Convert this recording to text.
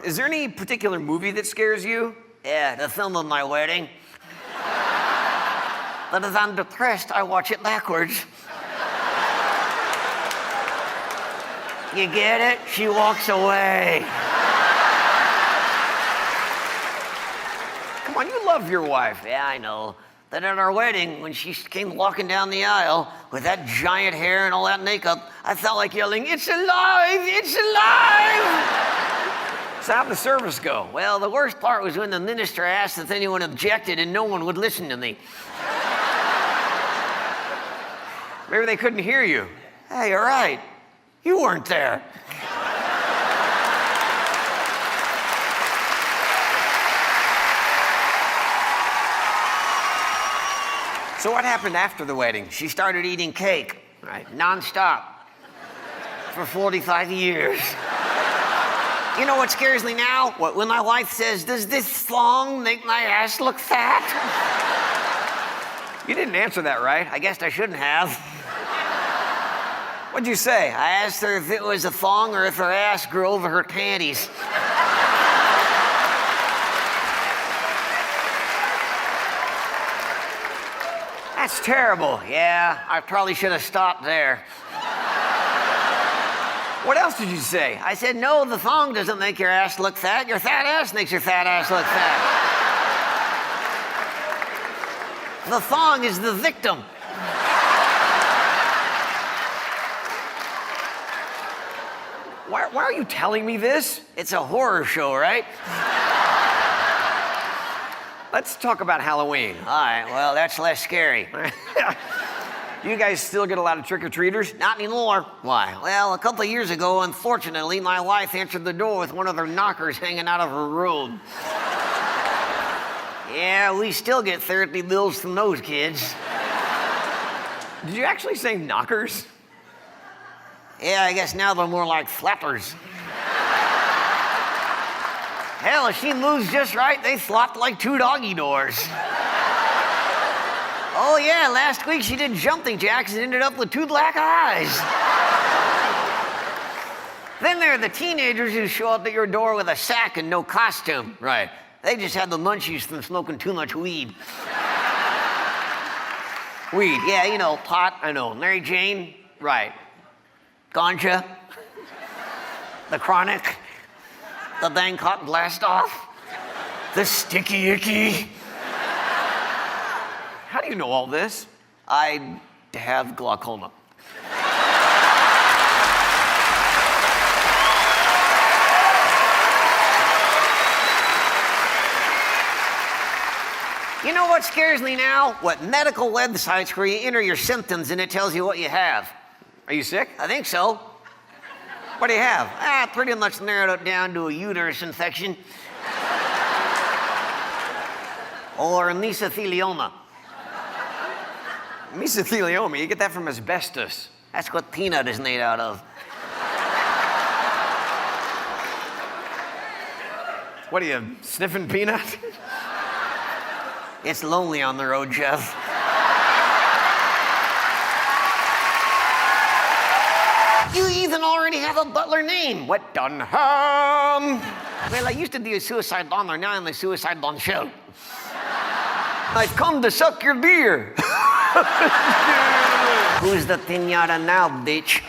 Is there any particular movie that scares you? Yeah, the film of my wedding. But if I'm depressed, I watch it backwards. You get it? She walks away. Come on, you love your wife. Yeah, I know. Then at our wedding, when she came walking down the aisle with that giant hair and all that makeup, I felt like yelling, "It's alive! It's alive!" So how'd the service go? Well, the worst part was when the minister asked if anyone objected and no one would listen to me. Maybe they couldn't hear you. Hey, you're right. You weren't there. So what happened after the wedding? She started eating cake, right, nonstop, for 45 years. You know what scares me now? When my wife says, "Does this thong make my ass look fat?" You didn't answer that right. I guess I shouldn't have. What'd you say? I asked her if it was a thong or if her ass grew over her panties. That's terrible. Yeah, I probably should have stopped there. What else did you say? I said, no, the thong doesn't make your ass look fat. Your fat ass makes your fat ass look fat. The thong is the victim. Why are you telling me this? It's a horror show, right? Let's talk about Halloween. All right, well, that's less scary. You guys still get a lot of trick-or-treaters? Not anymore. Why? Well, a couple of years ago, unfortunately, my wife answered the door with one of her knockers hanging out of her robe. Yeah, we still get therapy bills from those kids. Did you actually say knockers? Yeah, I guess now they're more like flappers. Hell, if she moves just right, they flopped like 2 doggy doors. Oh yeah, last week she did jumping jacks and ended up with 2 black eyes. Then there are the teenagers who show up at your door with a sack and no costume. Right. They just had the munchies from smoking too much weed. Weed? Yeah, you know, pot, I know. Mary Jane? Right. Ganja? The Chronic? The Bangkok Blast Off? The Sticky Icky? How do you know all this? I have glaucoma. You know what scares me now? What medical websites where you enter your symptoms and it tells you what you have. Are you sick? I think so. What do you have? Pretty much narrowed it down to a uterus infection. Or mesothelioma. Mesothelioma, you get that from asbestos. That's what peanut is made out of. What are you, sniffing peanut? It's lonely on the road, Jeff. You even already have a butler name. What, Dunham? Well, I used to be a suicide bomber, now I'm a suicide bomb show. I've come to suck your beer. Who's the pinata now, bitch?